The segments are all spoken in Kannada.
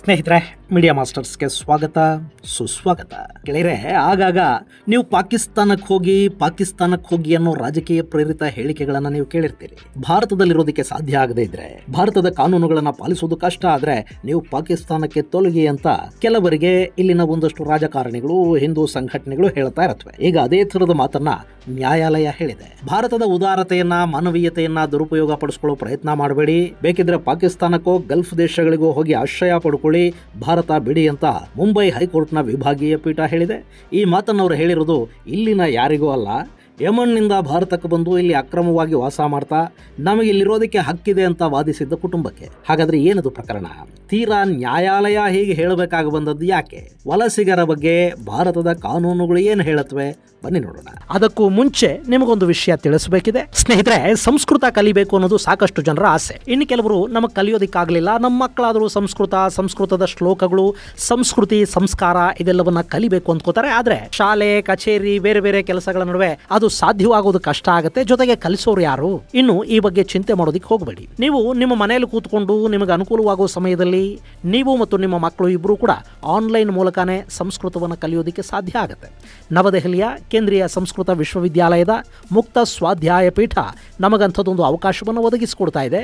ಸ್ನೇಹಿತರೆ, ಮೀಡಿಯಾ ಮಾಸ್ಟರ್ಸ್ಗೆ ಸ್ವಾಗತ ಸುಸ್ವಾಗತ. ಗೆಳೆಯರೆ, ಆಗಾಗ ನೀವು ಪಾಕಿಸ್ತಾನಕ್ಕೆ ಹೋಗಿ ಅನ್ನೋ ರಾಜಕೀಯ ಪ್ರೇರಿತ ಹೇಳಿಕೆಗಳನ್ನು ನೀವು ಕೇಳಿರ್ತೀರಿ. ಭಾರತದಲ್ಲಿರೋದಕ್ಕೆ ಸಾಧ್ಯ ಆಗದೇ ಇದ್ರೆ, ಭಾರತದ ಕಾನೂನುಗಳನ್ನು ಪಾಲಿಸೋದು ಕಷ್ಟ ಆದ್ರೆ ನೀವು ಪಾಕಿಸ್ತಾನಕ್ಕೆ ತೊಲಗಿ ಅಂತ ಕೆಲವರಿಗೆ ಇಲ್ಲಿನ ಒಂದಷ್ಟು ರಾಜಕಾರಣಿಗಳು, ಹಿಂದೂ ಸಂಘಟನೆಗಳು ಹೇಳ್ತಾ ಇರತ್ವೆ. ಈಗ ಅದೇ ಥರದ ಮಾತನ್ನ ನ್ಯಾಯಾಲಯ ಹೇಳಿದೆ. ಭಾರತದ ಉದಾರತೆಯನ್ನ, ಮಾನವೀಯತೆಯನ್ನ ದುರುಪಯೋಗ ಪಡಿಸ್ಕೊಳ್ಳೋ ಪ್ರಯತ್ನ ಮಾಡಬೇಡಿ. ಬೇಕಿದ್ರೆ ಪಾಕಿಸ್ತಾನಕ್ಕೋ ಗಲ್ಫ್ ದೇಶಗಳಿಗೋ ಹೋಗಿ ಆಶ್ರಯ ಪಡ್ಕೊಳ್ಳಿ, ಭಾರತ ಬಿಡಿ ಅಂತ ಮುಂಬೈ ಹೈಕೋರ್ಟ್ನ ವಿಭಾಗೀಯ ಪೀಠ ಹೇಳಿದೆ. ಈ ಮಾತನ್ನು ಅವರು ಹೇಳಿರೋದು ಇಲ್ಲಿನ ಯಾರಿಗೂ ಅಲ್ಲ, ಯಮನ್ನಿಂದ ಭಾರತಕ್ಕೆ ಬಂದು ಇಲ್ಲಿ ಅಕ್ರಮವಾಗಿ ವಾಸ ಮಾಡ್ತಾ ನಮಗೆ ಇಲ್ಲಿರೋದಕ್ಕೆ ಹಕ್ಕಿದೆ ಅಂತ ವಾದಿಸಿದ್ದ ಕುಟುಂಬಕ್ಕೆ. ಹಾಗಾದ್ರೆ ಏನದು ಪ್ರಕರಣ? ತೀರಾ ನ್ಯಾಯಾಲಯ ಹೀಗೆ ಹೇಳಬೇಕಾಗಿ ಬಂದದ್ದು ಯಾಕೆ? ವಲಸಿಗರ ಬಗ್ಗೆ ಭಾರತದ ಕಾನೂನುಗಳು ಏನು ಹೇಳತ್ವೆ? ಬನ್ನಿ ನೋಡೋಣ. ಅದಕ್ಕೂ ಮುಂಚೆ ನಿಮಗೊಂದು ವಿಷಯ ತಿಳಿಸಬೇಕಿದೆ. ಸ್ನೇಹಿತರೆ, ಸಂಸ್ಕೃತ ಕಲಿಬೇಕು ಅನ್ನೋದು ಸಾಕಷ್ಟು ಜನರ ಆಸೆ. ಇನ್ನು ಕೆಲವರು ನಮಗೆ ಕಲಿಯೋದಿಕ್ಕಾಗಲಿಲ್ಲ, ನಮ್ಮ ಮಕ್ಕಳಾದರೂ ಸಂಸ್ಕೃತದ ಶ್ಲೋಕಗಳು, ಸಂಸ್ಕೃತಿ, ಸಂಸ್ಕಾರ ಇದೆಲ್ಲವನ್ನ ಕಲಿಬೇಕು ಅಂದ್ಕೋತಾರೆ. ಆದ್ರೆ ಶಾಲೆ, ಕಚೇರಿ, ಬೇರೆ ಬೇರೆ ಕೆಲಸಗಳ ನಡುವೆ ಅದು ಸಾಧ್ಯವಾಗೋದು ಕಷ್ಟ ಆಗುತ್ತೆ. ಜೊತೆಗೆ ಕಲಿಸೋರು ಯಾರು? ಇನ್ನು ಈ ಬಗ್ಗೆ ಚಿಂತೆ ಮಾಡೋದಿಕ್ಕೆ ಹೋಗಬೇಡಿ. ನೀವು ನಿಮ್ಮ ಮನೆಯಲ್ಲಿ ಕೂತ್ಕೊಂಡು ನಿಮಗೆ ಅನುಕೂಲವಾಗುವ ಸಮಯದಲ್ಲಿ ನೀವು ಮತ್ತು ನಿಮ್ಮ ಮಕ್ಕಳು ಇಬ್ಬರು ಕೂಡ ಆನ್ಲೈನ್ ಮೂಲಕನೇ ಸಂಸ್ಕೃತವನ್ನು ಕಲಿಯೋದಕ್ಕೆ ಸಾಧ್ಯ ಆಗುತ್ತೆ. ನವದೆಹಲಿಯ ಕೇಂದ್ರೀಯ ಸಂಸ್ಕೃತ ವಿಶ್ವವಿದ್ಯಾಲಯದ ಮುಕ್ತ ಸ್ವಾಧ್ಯಾಯ ಪೀಠ ನಮಗಂಥದ್ದೊಂದು ಅವಕಾಶವನ್ನು ಒದಗಿಸಿಕೊಡ್ತಾ ಇದೆ.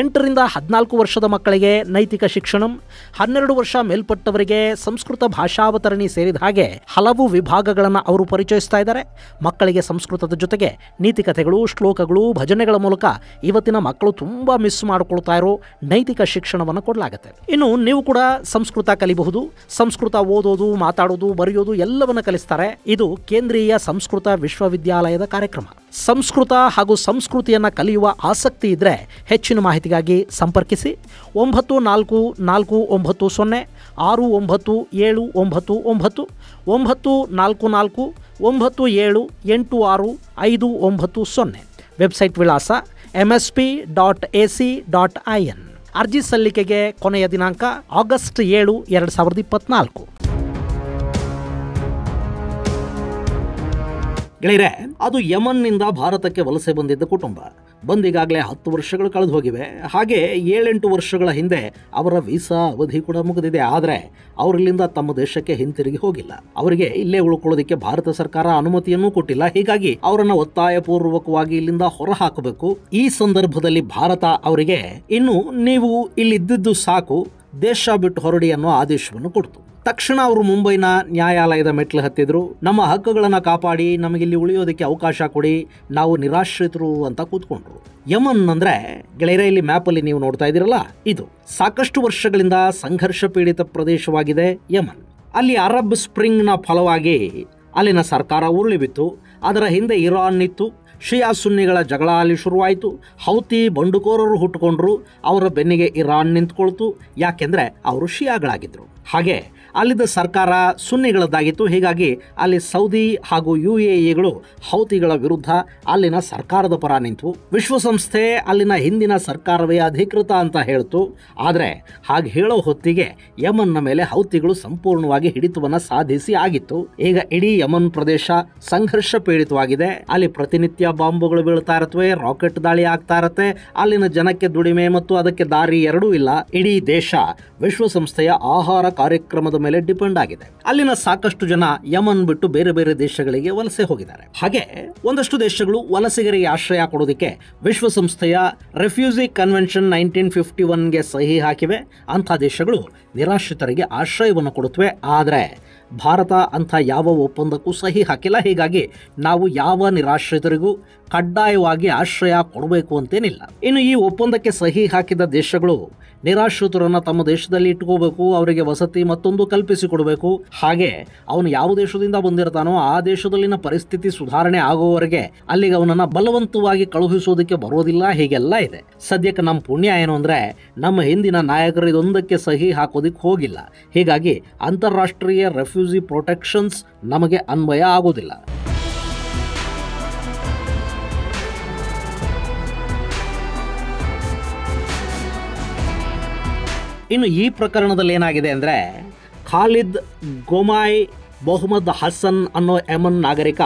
8 ರಿಂದ 14 ವರ್ಷದ ಮಕ್ಕಳಿಗೆ ನೈತಿಕ ಶಿಕ್ಷಣ, 12 ವರ್ಷ ಮೇಲ್ಪಟ್ಟವರಿಗೆ ಸಂಸ್ಕೃತ ಭಾಷಾವತರಣಿ ಸೇರಿದ ಹಾಗೆ ಹಲವು ವಿಭಾಗಗಳನ್ನು ಅವರು ಪರಿಚಯಿಸ್ತಾ ಇದ್ದಾರೆ. ಮಕ್ಕಳಿಗೆ ಸಂಸ್ಕೃತದ ಜೊತೆಗೆ ನೀತಿಕಥೆಗಳು, ಶ್ಲೋಕಗಳು, ಭಜನೆಗಳ ಮೂಲಕ ಇವತ್ತಿನ ಮಕ್ಕಳು ತುಂಬಾ ಮಿಸ್ ಮಾಡಿಕೊಳ್ತಾ ಇರೋ ನೈತಿಕ ಶಿಕ್ಷಣವನ್ನು ಕೊಡಲಾಗುತ್ತೆ. ಇನ್ನು ನೀವು ಕೂಡ ಸಂಸ್ಕೃತ ಕಲಿಬಹುದು. ಸಂಸ್ಕೃತ ಓದೋದು, ಮಾತಾಡೋದು, ಬರೆಯೋದು ಎಲ್ಲವನ್ನ ಕಲಿಸ್ತಾರೆ. ಇದು ಕೇಂದ್ರೀಯ ಸಂಸ್ಕೃತ ವಿಶ್ವವಿದ್ಯಾಲಯದ ಕಾರ್ಯಕ್ರಮ. ಸಂಸ್ಕೃತ ಹಾಗೂ ಸಂಸ್ಕೃತಿಯನ್ನು ಕಲಿಯುವ ಆಸಕ್ತಿ ಇದ್ರೆ ಹೆಚ್ಚಿನ ಮಾಹಿತಿಗಾಗಿ ಸಂಪರ್ಕಿಸಿ 9440 6979 944 978650. ವೆಬ್ಸೈಟ್ ವಿಳಾಸ msp.ac.in. ಅರ್ಜಿ ಸಲ್ಲಿಕೆಗೆ ಕೊನೆಯ ದಿನಾಂಕ ಆಗಸ್ಟ್ 7, 2024. ಗೆಳೆಯರೆ, ಅದು ಯಮನ್ನಿಂದ ಭಾರತಕ್ಕೆ ವಲಸೆ ಬಂದಿದ್ದ ಕುಟುಂಬ. ಬಂದಿಗಾಗಲೇ 10 ವರ್ಷಗಳು ಕಳೆದು ಹೋಗಿವೆ. ಹಾಗೆ 7-8 ವರ್ಷಗಳ ಹಿಂದೆ ಅವರ ವೀಸಾ ಅವಧಿ ಕೂಡ ಮುಗಿದಿದೆ. ಆದರೆ ಅವರಿಲ್ಲಿಂದ ತಮ್ಮ ದೇಶಕ್ಕೆ ಹಿಂತಿರುಗಿ ಹೋಗಿಲ್ಲ. ಅವರಿಗೆ ಇಲ್ಲೇ ಉಳ್ಕೊಳ್ಳೋದಕ್ಕೆ ಭಾರತ ಸರ್ಕಾರ ಅನುಮತಿಯನ್ನೂ ಕೊಟ್ಟಿಲ್ಲ. ಹೀಗಾಗಿ ಅವರನ್ನು ಒತ್ತಾಯಪೂರ್ವಕವಾಗಿ ಇಲ್ಲಿಂದ ಹೊರ ಹಾಕಬೇಕು. ಈ ಸಂದರ್ಭದಲ್ಲಿ ಭಾರತ ಅವರಿಗೆ ಇನ್ನು ನೀವು ಇಲ್ಲಿದ್ದು ಸಾಕು, ದೇಶ ಬಿಟ್ಟು ಹೊರಡಿ ಅನ್ನೋ ಆದೇಶವನ್ನು ಕೊಡ್ತು. ತಕ್ಷಣ ಅವರು ಮುಂಬೈನ ನ್ಯಾಯಾಲಯದ ಮೆಟ್ಲು ಹತ್ತಿದ್ರು. ನಮ್ಮ ಹಕ್ಕುಗಳನ್ನು ಕಾಪಾಡಿ, ನಮಗಿಲ್ಲಿ ಉಳಿಯೋದಕ್ಕೆ ಅವಕಾಶ ಕೊಡಿ, ನಾವು ನಿರಾಶ್ರಿತರು ಅಂತ ಕೂತ್ಕೊಂಡ್ರು. ಯಮನ್ ಅಂದ್ರೆ ಗೆಳೆಯರೆ, ಇಲ್ಲಿ ಮ್ಯಾಪಲ್ಲಿ ನೀವು ನೋಡ್ತಾ ಇದ್ದೀರಲ್ಲ, ಇದು ಸಾಕಷ್ಟು ವರ್ಷಗಳಿಂದ ಸಂಘರ್ಷ ಪೀಡಿತ ಪ್ರದೇಶವಾಗಿದೆ ಯಮನ್. ಅಲ್ಲಿ ಅರಬ್ ಸ್ಪ್ರಿಂಗ್ನ ಫಲವಾಗಿ ಅಲ್ಲಿನ ಸರ್ಕಾರ ಉರುಳಿ ಬಿತ್ತು. ಅದರ ಹಿಂದೆ ಇರಾನ್ ಇತ್ತು. ಶಿಯಾ ಸುನ್ನಿಗಳ ಜಗಳ ಅಲ್ಲಿ ಶುರುವಾಯಿತು. ಹೌತಿ ಬಂಡುಕೋರರು ಹುಟ್ಟುಕೊಂಡ್ರು. ಅವರ ಬೆನ್ನಿಗೆ ಇರಾನ್ ನಿಂತ್ಕೊಳ್ತು. ಯಾಕೆಂದ್ರೆ ಅವರು ಶಿಯಾಗಳಾಗಿದ್ರು. ಹಾಗೆ ಅಲ್ಲಿದ್ದ ಸರ್ಕಾರ ಸುನ್ನಿಗಳದ್ದಾಗಿತ್ತು. ಹೀಗಾಗಿ ಅಲ್ಲಿ ಸೌದಿ ಹಾಗೂ UAEಗಳು ಹೌತಿಗಳ ವಿರುದ್ಧ ಅಲ್ಲಿನ ಸರ್ಕಾರದ ಪರ ನಿಂತು. ವಿಶ್ವಸಂಸ್ಥೆ ಅಲ್ಲಿನ ಹಿಂದಿನ ಸರ್ಕಾರವೇ ಅಧಿಕೃತ ಅಂತ ಹೇಳ್ತು. ಆದರೆ ಹಾಗೆ ಹೇಳೋ ಹೊತ್ತಿಗೆ ಯಮನ್ನ ಮೇಲೆ ಹೌತಿಗಳು ಸಂಪೂರ್ಣವಾಗಿ ಹಿಡಿತವನ್ನು ಸಾಧಿಸಿ ಆಗಿತ್ತು. ಈಗ ಇಡೀ ಯಮನ್ ಪ್ರದೇಶ ಸಂಘರ್ಷ ಪೀಡಿತವಾಗಿದೆ. ಅಲ್ಲಿ ಪ್ರತಿನಿತ್ಯ ಬಾಂಬುಗಳು ಬೀಳ್ತಾ ಇರತ್ವೆ, ರಾಕೆಟ್ ದಾಳಿ ಆಗ್ತಾ ಇರತ್ತೆ. ಅಲ್ಲಿನ ಜನಕ್ಕೆ ದುಡಿಮೆ ಮತ್ತು ಅದಕ್ಕೆ ದಾರಿ ಎರಡೂ ಇಲ್ಲ. ಇಡೀ ದೇಶ ವಿಶ್ವಸಂಸ್ಥೆಯ ಆಹಾರ ಕಾರ್ಯಕ್ರಮದ ಮೇಲೆ ಡಿಪೆಂಡ್ ಆಗಿದೆ. ಅಲ್ಲಿನ ಸಾಕಷ್ಟು ಜನ ಯಮನ್ ಬಿಟ್ಟು ಬೇರೆ ಬೇರೆ ದೇಶಗಳಿಗೆ ವಲಸೆ ಹೋಗಿದ್ದಾರೆ. ಹಾಗೆ ಒಂದಷ್ಟು ದೇಶಗಳು ವಲಸಿಗರಿಗೆ ಆಶ್ರಯ ಕೊಡೋದಕ್ಕೆ ವಿಶ್ವಸಂಸ್ಥೆಯ ರೆಫ್ಯೂಜಿ ಕನ್ವೆನ್ಷನ್ 1951ಗೆ ಸಹಿ ಹಾಕಿವೆ. ಅಂಥ ದೇಶಗಳು ನಿರಾಶ್ರಿತರಿಗೆ ಆಶ್ರಯವನ್ನು ಕೊಡುತ್ತವೆ. ಆದರೆ ಭಾರತ ಅಂಥ ಯಾವ ಒಪ್ಪಂದಕ್ಕೂ ಸಹಿ ಹಾಕಿಲ್ಲ. ಹೀಗಾಗಿ ನಾವು ಯಾವ ನಿರಾಶ್ರಿತರಿಗೂ ಕಡ್ಡಾಯವಾಗಿ ಆಶ್ರಯ ಕೊಡಬೇಕು ಅಂತೇನಿಲ್ಲ. ಇನ್ನು ಈ ಒಪ್ಪಂದಕ್ಕೆ ಸಹಿ ಹಾಕಿದ ದೇಶಗಳು ನಿರಾಶ್ರಿತರನ್ನು ತಮ್ಮ ದೇಶದಲ್ಲಿ ಇಟ್ಕೋಬೇಕು, ಅವರಿಗೆ ವಸತಿ ಮತ್ತೊಂದು ಕಲ್ಪಿಸಿಕೊಡಬೇಕು. ಹಾಗೆ ಅವನು ಯಾವ ದೇಶದಿಂದ ಬಂದಿರ್ತಾನೋ ಆ ದೇಶದಲ್ಲಿನ ಪರಿಸ್ಥಿತಿ ಸುಧಾರಣೆ ಆಗುವವರೆಗೆ ಅಲ್ಲಿಗೆ ಅವನನ್ನು ಬಲವಂತವಾಗಿ ಕಳುಹಿಸೋದಕ್ಕೆ ಬರೋದಿಲ್ಲ. ಹೀಗೆಲ್ಲ ಇದೆ. ಸದ್ಯಕ್ಕೆ ನಮ್ಮ ಪುಣ್ಯ ಏನು ಅಂದರೆ, ನಮ್ಮ ಹಿಂದಿನ ನಾಯಕರು ಇದೊಂದಕ್ಕೆ ಸಹಿ ಹಾಕೋದಿಕ್ಕೆ ಹೋಗಿಲ್ಲ. ಹೀಗಾಗಿ ಅಂತಾರಾಷ್ಟ್ರೀಯ ರೆಫ್ಯೂಜಿ ಪ್ರೊಟೆಕ್ಷನ್ಸ್ ನಮಗೆ ಅನ್ವಯ ಆಗೋದಿಲ್ಲ. ಇನ್ನು ಈ ಪ್ರಕರಣದಲ್ಲಿ ಏನಾಗಿದೆ ಅಂದರೆ, ಖಾಲಿದ್ ಗೊಮಾಯ್ ಮೊಹಮ್ಮದ್ ಹಸನ್ ಅನ್ನೋ ಯಮನ್ ನಾಗರಿಕ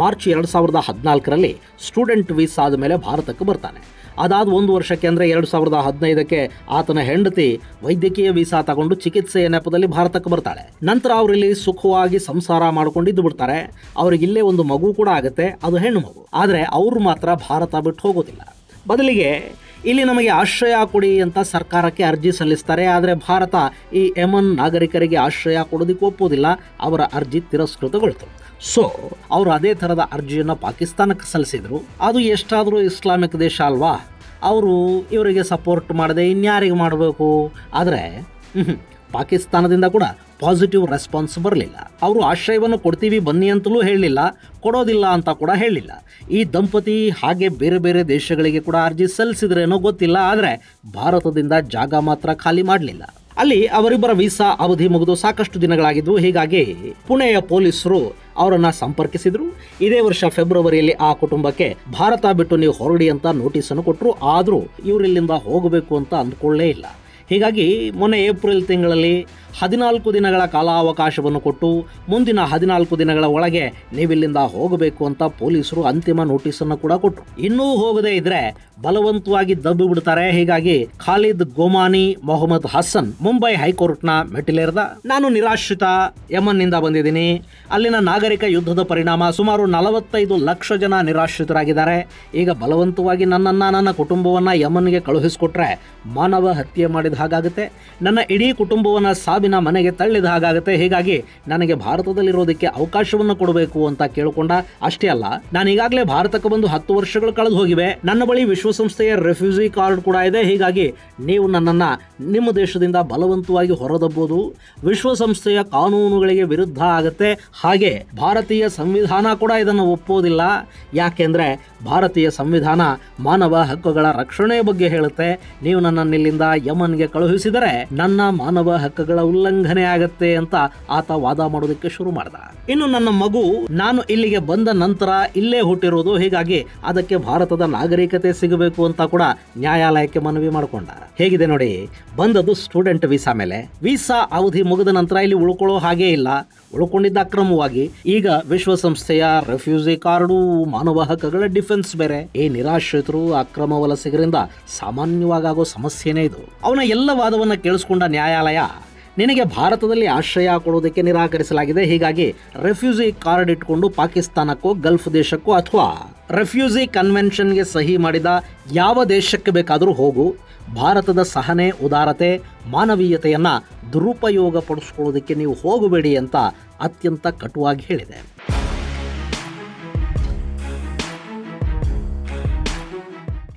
ಮಾರ್ಚ್ 2014ರಲ್ಲಿ ಸ್ಟೂಡೆಂಟ್ ವೀಸಾದ ಮೇಲೆ ಭಾರತಕ್ಕೆ ಬರ್ತಾನೆ. ಅದಾದ 1 ವರ್ಷಕ್ಕೆ ಅಂದರೆ 2015ಕ್ಕೆ ಆತನ ಹೆಂಡತಿ ವೈದ್ಯಕೀಯ ವೀಸಾ ತಗೊಂಡು ಚಿಕಿತ್ಸೆಯ ನೆಪದಲ್ಲಿ ಭಾರತಕ್ಕೆ ಬರ್ತಾಳೆ. ನಂತರ ಅವರಿಲ್ಲಿ ಸುಖವಾಗಿ ಸಂಸಾರ ಮಾಡ್ಕೊಂಡಿದ್ದು ಬಿಡ್ತಾರೆ. ಅವ್ರಿಗೆ ಇಲ್ಲೇ ಒಂದು ಮಗು ಕೂಡ ಆಗುತ್ತೆ, ಅದು ಹೆಣ್ಣು ಮಗು. ಆದರೆ ಅವರು ಮಾತ್ರ ಭಾರತ ಬಿಟ್ಟು ಹೋಗೋದಿಲ್ಲ. ಬದಲಿಗೆ ಇಲ್ಲಿ ನಮಗೆ ಆಶ್ರಯ ಕೊಡಿ ಅಂತ ಸರ್ಕಾರಕ್ಕೆ ಅರ್ಜಿ ಸಲ್ಲಿಸ್ತಾರೆ. ಆದರೆ ಭಾರತ ಈ ಯೆಮನ್ ನಾಗರಿಕರಿಗೆ ಆಶ್ರಯ ಕೊಡೋದಕ್ಕೆ ಒಪ್ಪೋದಿಲ್ಲ. ಅವರ ಅರ್ಜಿ ತಿರಸ್ಕೃತಗೊಳ್ತು. ಸೊ ಅವರು ಅದೇ ಥರದ ಅರ್ಜಿಯನ್ನು ಪಾಕಿಸ್ತಾನಕ್ಕೆ ಸಲ್ಲಿಸಿದರು. ಅದು ಎಷ್ಟಾದರೂ ಇಸ್ಲಾಮಿಕ್ ದೇಶ ಅಲ್ವಾ, ಅವರು ಇವರಿಗೆ ಸಪೋರ್ಟ್ ಮಾಡದೆ ಇನ್ಯಾರಿಗೆ ಮಾಡಬೇಕು. ಆದರೆ ಪಾಕಿಸ್ತಾನದಿಂದ ಕೂಡ ಪಾಸಿಟಿವ್ ರೆಸ್ಪಾನ್ಸ್ ಬರಲಿಲ್ಲ. ಅವರು ಆಶ್ರಯವನ್ನು ಕೊಡ್ತೀವಿ ಬನ್ನಿ ಅಂತಲೂ ಹೇಳಲಿಲ್ಲ, ಕೊಡೋದಿಲ್ಲ ಅಂತ ಕೂಡ ಹೇಳಲಿಲ್ಲ. ಈ ದಂಪತಿ ಹಾಗೆ ಬೇರೆ ಬೇರೆ ದೇಶಗಳಿಗೆ ಕೂಡ ಅರ್ಜಿ ಸಲ್ಲಿಸಿದ್ರೇನೋ ಗೊತ್ತಿಲ್ಲ, ಆದರೆ ಭಾರತದಿಂದ ಜಾಗ ಮಾತ್ರ ಖಾಲಿ ಮಾಡಲಿಲ್ಲ. ಅಲ್ಲಿ ಅವರಿಬ್ಬರ ವೀಸಾ ಅವಧಿ ಮುಗಿದು ಸಾಕಷ್ಟು ದಿನಗಳಾಗಿದ್ವು. ಹೀಗಾಗಿ ಪುಣೆಯ ಪೊಲೀಸರು ಅವರನ್ನು ಸಂಪರ್ಕಿಸಿದ್ರು. ಇದೇ ವರ್ಷ ಫೆಬ್ರವರಿಯಲ್ಲಿ ಆ ಕುಟುಂಬಕ್ಕೆ ಭಾರತ ಬಿಟ್ಟು ನೀವು ಹೊರಡಿ ಅಂತ ನೋಟಿಸನ್ನು ಕೊಟ್ಟರು. ಆದರೂ ಇವರಿಲ್ಲಿಂದ ಹೋಗಬೇಕು ಅಂತ ಅಂದ್ಕೊಳ್ಳೇ ಇಲ್ಲ. ಹೀಗಾಗಿ ಮೊನ್ನೆ ಏಪ್ರಿಲ್ ತಿಂಗಳಲ್ಲಿ 14 ದಿನಗಳ ಕಾಲಾವಕಾಶವನ್ನು ಕೊಟ್ಟು ಮುಂದಿನ 14 ದಿನಗಳ ಒಳಗೆ ನೀವಿಲ್ಲಿಂದ ಹೋಗಬೇಕು ಅಂತ ಪೊಲೀಸರು ಅಂತಿಮ ನೋಟಿಸನ್ನು ಕೂಡ ಕೊಟ್ಟರು. ಇನ್ನೂ ಹೋಗದೇ ಇದ್ರೆ ಬಲವಂತವಾಗಿ ದಬ್ಬಿ ಬಿಡ್ತಾರೆ. ಹೀಗಾಗಿ ಖಾಲಿದ್ ಗೋಮಾನಿ ಮೊಹಮ್ಮದ್ ಹಸನ್ ಮುಂಬೈ ಹೈಕೋರ್ಟ್ನ ಮೆಟ್ಟಿಲೇರ್ದ. ನಾನು ನಿರಾಶ್ರಿತ, ಯಮನ್ನಿಂದ ಬಂದಿದ್ದೀನಿ. ಅಲ್ಲಿನ ನಾಗರಿಕ ಯುದ್ಧದ ಪರಿಣಾಮ ಸುಮಾರು 45 ಲಕ್ಷ ಜನ ನಿರಾಶ್ರಿತರಾಗಿದ್ದಾರೆ. ಈಗ ಬಲವಂತವಾಗಿ ನನ್ನ ಕುಟುಂಬವನ್ನು ಯಮನ್ಗೆ ಕಳುಹಿಸಿಕೊಟ್ರೆ ಮಾನವ ಹತ್ಯೆ ಮಾಡಿದ ಹಾಗಾಗುತ್ತೆ, ನನ್ನ ಇಡೀ ಕುಟುಂಬವನ್ನು ಸಾವಿನ ಮನೆಗೆ ತಳ್ಳಿದ ಹಾಗಾಗುತ್ತೆ. ಹೀಗಾಗಿ ನನಗೆ ಭಾರತದಲ್ಲಿರೋದಕ್ಕೆ ಅವಕಾಶವನ್ನು ಕೊಡಬೇಕು ಅಂತ ಕೇಳಿಕೊಂಡ. ಅಷ್ಟೇ ಅಲ್ಲ, ನಾನು ಈಗಾಗಲೇ ಭಾರತಕ್ಕೆ ಬಂದು 10 ವರ್ಷಗಳು ಕಳೆದು ಹೋಗಿವೆ. ನನ್ನ ಬಳಿ ವಿಶ್ವಸಂಸ್ಥೆಯ ರೆಫ್ಯೂಜಿ ಕಾರ್ಡ್ ಕೂಡ ಇದೆ. ಹೀಗಾಗಿ ನೀವು ನನ್ನನ್ನು ನಿಮ್ಮ ದೇಶದಿಂದ ಬಲವಂತವಾಗಿ ಹೊರದಬ್ಬೋದು. ವಿಶ್ವಸಂಸ್ಥೆಯ ಕಾನೂನುಗಳಿಗೆ ವಿರುದ್ಧ ಆಗುತ್ತೆ. ಹಾಗೆ ಭಾರತೀಯ ಸಂವಿಧಾನ ಕೂಡ ಇದನ್ನು ಒಪ್ಪೋದಿಲ್ಲ. ಯಾಕೆಂದರೆ ಭಾರತೀಯ ಸಂವಿಧಾನ ಮಾನವ ಹಕ್ಕುಗಳ ರಕ್ಷಣೆ ಬಗ್ಗೆ ಹೇಳುತ್ತೆ. ನೀವು ನನ್ನನ್ನು ಇಲ್ಲಿಂದ ಯಮನ್ಗೆ ಕಳುಹಿಸಿದರೆ ನನ್ನ ಮಾನವ ಹಕ್ಕುಗಳ ಉಲ್ಲಂಘನೆ ಆಗತ್ತೆ ಅಂತ ಆತ ವಾದ ಮಾಡೋದಕ್ಕೆ ಶುರು ಮಾಡ್ದ. ಇನ್ನು ನನ್ನ ಮಗು ನಾನು ಇಲ್ಲಿಗೆ ಬಂದ ನಂತರ ಇಲ್ಲೇ ಹುಟ್ಟಿರೋದು, ಹೀಗಾಗಿ ಅದಕ್ಕೆ ಭಾರತದ ನಾಗರಿಕತೆ ಸಿಗಬೇಕು ಅಂತ ಕೂಡ ನ್ಯಾಯಾಲಯಕ್ಕೆ ಮನವಿ ಮಾಡಿಕೊಂಡ. ಹೇಗಿದೆ ನೋಡಿ, ಬಂದದ್ದು ಸ್ಟೂಡೆಂಟ್ ವೀಸಾ ಮೇಲೆ. ವೀಸಾ ಅವಧಿ ಮುಗಿದ ನಂತರ ಇಲ್ಲಿ ಉಳ್ಕೊಳ್ಳೋ ಹಾಗೇ ಇಲ್ಲ, ಉಳ್ಕೊಂಡಿದ್ದ ಅಕ್ರಮವಾಗಿ. ಈಗ ವಿಶ್ವಸಂಸ್ಥೆಯ ರೆಫ್ಯೂಜಿ ಕಾರ್ಡು, ಮಾನವ ಹಕ್ಕುಗಳ ಡಿಫೆನ್ಸ್ ಬೇರೆ. ಈ ನಿರಾಶ್ರಿತರು ಅಕ್ರಮ ವಲಸಿಗರಿಂದ ಸಾಮಾನ್ಯವಾಗೋ ಸಮಸ್ಯೆನೇ ಇದು. ಅವನ ಎಲ್ಲ ವಾದವನ್ನ ಕೇಳಿಸ್ಕೊಂಡ ನ್ಯಾಯಾಲಯ, ನಿನಗೆ ಭಾರತದಲ್ಲಿ ಆಶ್ರಯ ಕೊಡೋದಕ್ಕೆ ನಿರಾಕರಿಸಲಾಗಿದೆ. ಹೀಗಾಗಿ ರೆಫ್ಯೂಜಿ ಕಾರ್ಡ್ ಇಟ್ಕೊಂಡು ಪಾಕಿಸ್ತಾನಕ್ಕೋ ಗಲ್ಫ್ ದೇಶಕ್ಕೋ ಅಥವಾ ರೆಫ್ಯೂಜಿ ಕನ್ವೆನ್ಷನ್ಗೆ ಸಹಿ ಮಾಡಿದ ಯಾವ ದೇಶಕ್ಕೆ ಬೇಕಾದರೂ ಹೋಗು. ಭಾರತದ ಸಹನೆ, ಉದಾರತೆ, ಮಾನವೀಯತೆಯನ್ನು ದುರುಪಯೋಗ ಪಡಿಸ್ಕೊಳ್ಳೋದಕ್ಕೆ ನೀವು ಹೋಗಬೇಡಿ ಅಂತ ಅತ್ಯಂತ ಕಟುವಾಗಿ ಹೇಳಿದೆ.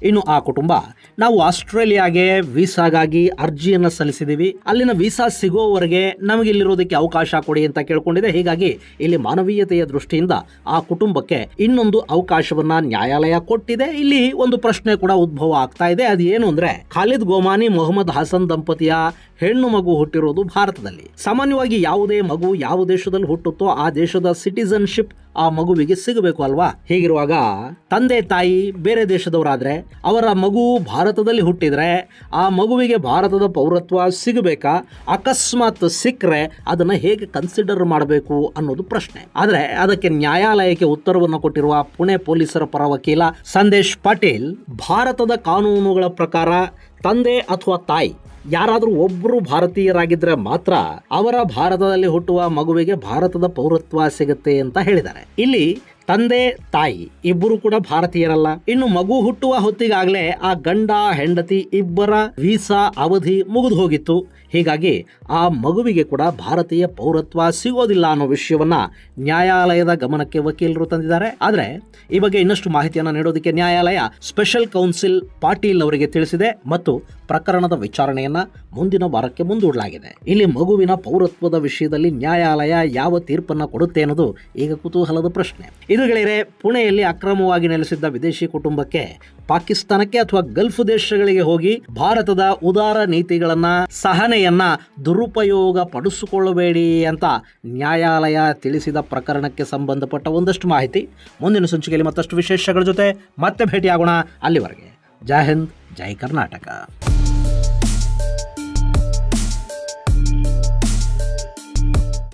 ಇನ್ನು ಆ ಕುಟುಂಬ, ನಾವು ಆಸ್ಟ್ರೇಲಿಯಾಗೆ ವೀಸಾಗಾಗಿ ಅರ್ಜಿಯನ್ನು ಸಲ್ಲಿಸಿದ್ದೀವಿ, ಅಲ್ಲಿನ ವೀಸಾ ಸಿಗೋವರೆಗೆ ನಮಗೆ ಇಲ್ಲಿರೋದಕ್ಕೆ ಅವಕಾಶ ಕೊಡಿ ಅಂತ ಕೇಳ್ಕೊಂಡಿದೆ. ಹೀಗಾಗಿ ಇಲ್ಲಿ ಮಾನವೀಯತೆಯ ದೃಷ್ಟಿಯಿಂದ ಆ ಕುಟುಂಬಕ್ಕೆ ಇನ್ನೊಂದು ಅವಕಾಶವನ್ನ ನ್ಯಾಯಾಲಯ ಕೊಟ್ಟಿದೆ. ಇಲ್ಲಿ ಒಂದು ಪ್ರಶ್ನೆ ಕೂಡ ಉದ್ಭವ ಆಗ್ತಾ ಇದೆ. ಅದು ಏನು ಅಂದ್ರೆ, ಖಾಲಿದ್ ಗೋಮಾನಿ ಮೊಹಮ್ಮದ್ ಹಸನ್ ದಂಪತಿಯ ಹೆಣ್ಣು ಮಗು ಹುಟ್ಟಿರೋದು ಭಾರತದಲ್ಲಿ. ಸಾಮಾನ್ಯವಾಗಿ ಯಾವುದೇ ಮಗು ಯಾವ ದೇಶದಲ್ಲಿ ಹುಟ್ಟುತ್ತೋ ಆ ದೇಶದ ಸಿಟಿಸನ್ಶಿಪ್ ಆ ಮಗುವಿಗೆ ಸಿಗಬೇಕು ಅಲ್ವಾ. ಹೀಗಿರುವಾಗ ತಂದೆ ತಾಯಿ ಬೇರೆ ದೇಶದವರಾದ್ರೆ ಅವರ ಮಗು ಭಾರತದಲ್ಲಿ ಹುಟ್ಟಿದ್ರೆ ಆ ಮಗುವಿಗೆ ಭಾರತದ ಪೌರತ್ವ ಸಿಗಬೇಕಾ? ಅಕಸ್ಮಾತ್ ಸಿಕ್ಕರೆ ಅದನ್ನ ಹೇಗೆ ಕನ್ಸಿಡರ್ ಮಾಡಬೇಕು ಅನ್ನೋದು ಪ್ರಶ್ನೆ. ಆದ್ರೆ ಅದಕ್ಕೆ ನ್ಯಾಯಾಲಯಕ್ಕೆ ಉತ್ತರವನ್ನು ಕೊಟ್ಟಿರುವ ಪುಣೆ ಪೊಲೀಸರ ಪರ ವಕೀಲ ಸಂದೇಶ್ ಪಾಟೀಲ್, ಭಾರತದ ಕಾನೂನುಗಳ ಪ್ರಕಾರ ತಂದೆ ಅಥವಾ ತಾಯಿ ಯಾರಾದರೂ ಒಬ್ಬರು ಭಾರತೀಯರಾಗಿದ್ರೆ ಮಾತ್ರ ಅವರ ಭಾರತದಲ್ಲಿ ಹುಟ್ಟುವ ಮಗುವಿಗೆ ಭಾರತದ ಪೌರತ್ವ ಸಿಗುತ್ತೆ ಅಂತ ಹೇಳಿದ್ದಾರೆ. ಇಲ್ಲಿ ತಂದೆ ತಾಯಿ ಇಬ್ಬರು ಕೂಡ ಭಾರತೀಯರಲ್ಲ. ಇನ್ನು ಮಗು ಹುಟ್ಟುವ ಹೊತ್ತಿಗಾಗಲೇ ಆ ಗಂಡ ಹೆಂಡತಿ ಇಬ್ಬರ ವೀಸಾ ಅವಧಿ ಮುಗಿದು ಹೋಗಿತ್ತು. ಹೀಗಾಗಿ ಆ ಮಗುವಿಗೆ ಕೂಡ ಭಾರತೀಯ ಪೌರತ್ವ ಸಿಗೋದಿಲ್ಲ ಅನ್ನೋ ವಿಷಯವನ್ನ ನ್ಯಾಯಾಲಯದ ಗಮನಕ್ಕೆ ವಕೀಲರು ತಂದಿದ್ದಾರೆ. ಆದರೆ ಈ ಬಗ್ಗೆ ಇನ್ನಷ್ಟು ಮಾಹಿತಿಯನ್ನು ನೀಡೋದಕ್ಕೆ ನ್ಯಾಯಾಲಯ ಸ್ಪೆಷಲ್ ಕೌನ್ಸಿಲ್ ಪಾಟೀಲ್ ಅವರಿಗೆ ತಿಳಿಸಿದೆ ಮತ್ತು ಪ್ರಕರಣದ ವಿಚಾರಣೆಯನ್ನ ಮುಂದಿನ ವಾರಕ್ಕೆ ಮುಂದೂಡಲಾಗಿದೆ. ಇಲ್ಲಿ ಮಗುವಿನ ಪೌರತ್ವದ ವಿಷಯದಲ್ಲಿ ನ್ಯಾಯಾಲಯ ಯಾವ ತೀರ್ಪನ್ನು ಕೊಡುತ್ತೆ ಅನ್ನೋದು ಈಗ ಕುತೂಹಲದ ಪ್ರಶ್ನೆ. ಇದು ಗೆಳೆಯರೆ, ಪುಣೆಯಲ್ಲಿ ಅಕ್ರಮವಾಗಿ ನೆಲೆಸಿದ್ದ ವಿದೇಶಿ ಕುಟುಂಬಕ್ಕೆ ಪಾಕಿಸ್ತಾನಕ್ಕೆ ಅಥವಾ ಗಲ್ಫ್ ದೇಶಗಳಿಗೆ ಹೋಗಿ ಭಾರತದ ಉದಾರ ನೀತಿಗಳನ್ನ, ಸಹನೆಯನ್ನ ದುರುಪಯೋಗ ಪಡಿಸಿಕೊಳ್ಳಬೇಡಿ ಅಂತ ನ್ಯಾಯಾಲಯ ತಿಳಿಸಿದ ಪ್ರಕರಣಕ್ಕೆ ಸಂಬಂಧಪಟ್ಟ ಒಂದಷ್ಟು ಮಾಹಿತಿ. ಮುಂದಿನ ಸಂಚಿಕೆಯಲ್ಲಿ ಮತ್ತಷ್ಟು ವಿಶೇಷಗಳ ಜೊತೆ ಮತ್ತೆ ಭೇಟಿಯಾಗೋಣ. ಅಲ್ಲಿವರೆಗೆ ಜೈ ಹಿಂದ್, ಜೈ ಕರ್ನಾಟಕ.